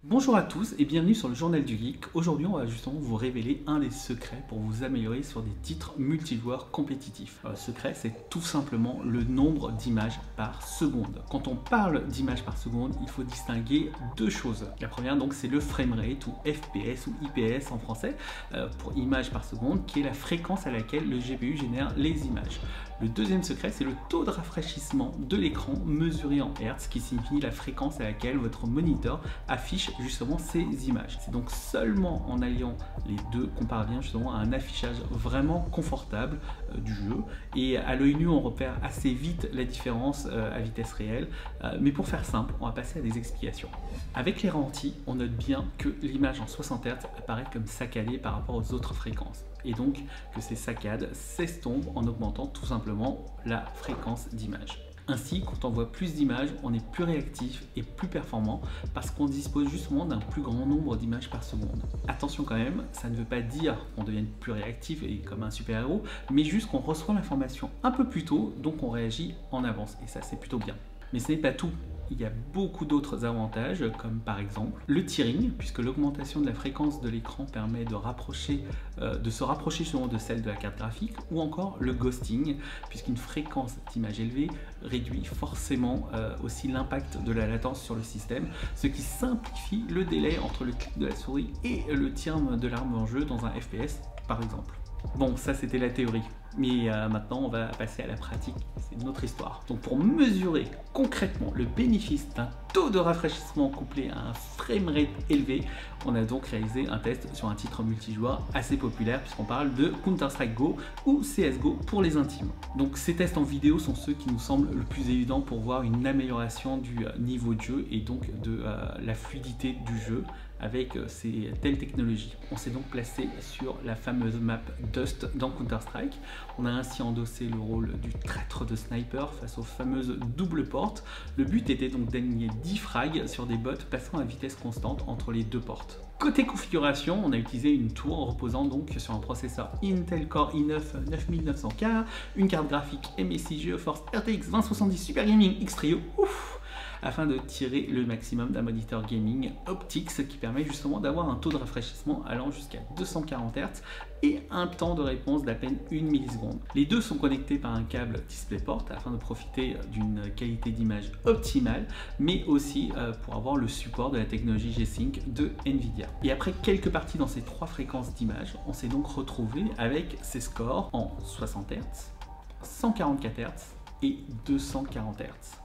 Bonjour à tous et bienvenue sur le Journal du Geek. Aujourd'hui, on va justement vous révéler un des secrets pour vous améliorer sur des titres multijoueurs compétitifs. Le secret, c'est tout simplement le nombre d'images par seconde. Quand on parle d'images par seconde, il faut distinguer deux choses. La première, donc, c'est le framerate ou FPS ou IPS en français, pour images par seconde, qui est la fréquence à laquelle le GPU génère les images. Le deuxième secret, c'est le taux de rafraîchissement de l'écran mesuré en Hertz, qui signifie la fréquence à laquelle votre moniteur affiche justement ces images. C'est donc seulement en alliant les deux qu'on parvient justement à un affichage vraiment confortable du jeu. Et à l'œil nu, on repère assez vite la différence à vitesse réelle. Mais pour faire simple, on va passer à des explications. Avec les ralentis, on note bien que l'image en 60 Hz apparaît comme saccadée par rapport aux autres fréquences. Et donc que ces saccades s'estompent en augmentant tout simplement la fréquence d'image. Ainsi, quand on voit plus d'images, on est plus réactif et plus performant parce qu'on dispose justement d'un plus grand nombre d'images par seconde. Attention quand même, ça ne veut pas dire qu'on devienne plus réactif et comme un super-héros, mais juste qu'on reçoit l'information un peu plus tôt, donc on réagit en avance, et ça c'est plutôt bien. Mais ce n'est pas tout. Il y a beaucoup d'autres avantages, comme par exemple le tearing, puisque l'augmentation de la fréquence de l'écran permet de se rapprocher justement de celle de la carte graphique, ou encore le ghosting, puisqu'une fréquence d'image élevée réduit forcément aussi l'impact de la latence sur le système, ce qui simplifie le délai entre le clic de la souris et le tir de l'arme en jeu dans un FPS par exemple. Bon, ça c'était la théorie, mais maintenant on va passer à la pratique, c'est une autre histoire. Donc pour mesurer concrètement le bénéfice d'un taux de rafraîchissement couplé à un framerate élevé, on a donc réalisé un test sur un titre multijoueur assez populaire puisqu'on parle de Counter-Strike Go ou CSGO pour les intimes. Donc ces tests en vidéo sont ceux qui nous semblent le plus évidents pour voir une amélioration du niveau de jeu et donc de la fluidité du jeu avec ces telles technologies. On s'est donc placé sur la fameuse map Dust dans Counter-Strike. On a ainsi endossé le rôle du traître de sniper face aux fameuses doubles portes. Le but était donc d'aligner 10 frags sur des bots passant à vitesse constante entre les deux portes. Côté configuration, on a utilisé une tour reposant donc sur un processeur Intel Core i9 9900K, une carte graphique MSI GeForce RTX 2070 Super Gaming X Trio, afin de tirer le maximum d'un moniteur gaming Optix qui permet justement d'avoir un taux de rafraîchissement allant jusqu'à 240 Hz et un temps de réponse d'à peine 1 milliseconde. Les deux sont connectés par un câble DisplayPort afin de profiter d'une qualité d'image optimale, mais aussi pour avoir le support de la technologie G-Sync de Nvidia. Et après quelques parties dans ces trois fréquences d'image, on s'est donc retrouvé avec ces scores en 60 Hz, 144 Hz et 240 Hz.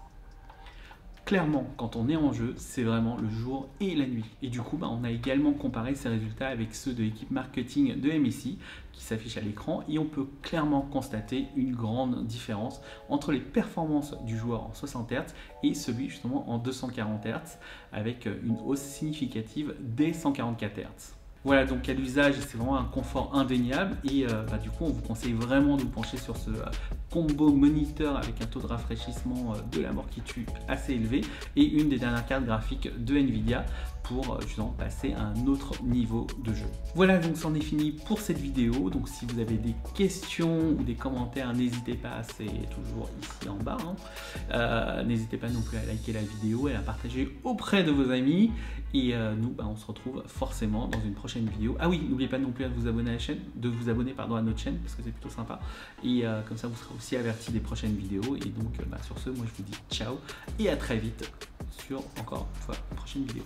Clairement, quand on est en jeu, c'est vraiment le jour et la nuit. Et du coup, on a également comparé ces résultats avec ceux de l'équipe marketing de MSI qui s'affichent à l'écran et on peut clairement constater une grande différence entre les performances du joueur en 60 Hz et celui justement en 240 Hz avec une hausse significative dès 144 Hz. Voilà, donc à l'usage, c'est vraiment un confort indéniable et du coup, on vous conseille vraiment de vous pencher sur ce combo moniteur avec un taux de rafraîchissement de la mort qui tue assez élevé et une des dernières cartes graphiques de Nvidia pour justement passer à un autre niveau de jeu. Voilà, donc c'en est fini pour cette vidéo. Donc si vous avez des questions ou des commentaires, n'hésitez pas, c'est toujours ici en bas. N'hésitez pas non plus à liker la vidéo et à la partager auprès de vos amis. Et nous, on se retrouve forcément dans une prochaine vidéo. Ah oui, n'oubliez pas non plus de vous abonner à la chaîne, à notre chaîne parce que c'est plutôt sympa. Et comme ça, vous serez aussi averti des prochaines vidéos. Et donc, sur ce, moi je vous dis ciao et à très vite sur encore une fois une prochaine vidéo.